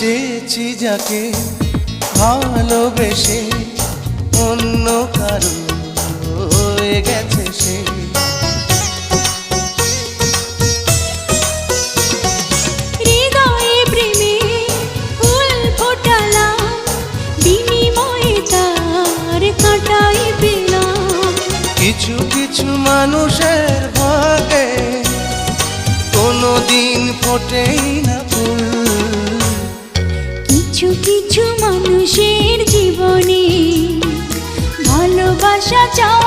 চেয়েছি যাকে ভালোবেসে অন্য কারো হয়ে গেছে সে। হৃদয়ে প্রেমে ফুল ফোটালাম, বিনিময়ে তার কাঁটাই পেলাম। কিছু কিছু মানুষের ভাগে কোনোদিন ফোটেই না ফুল। কিছু কিছু মানুষের জীবনে ভালোবাসা চাও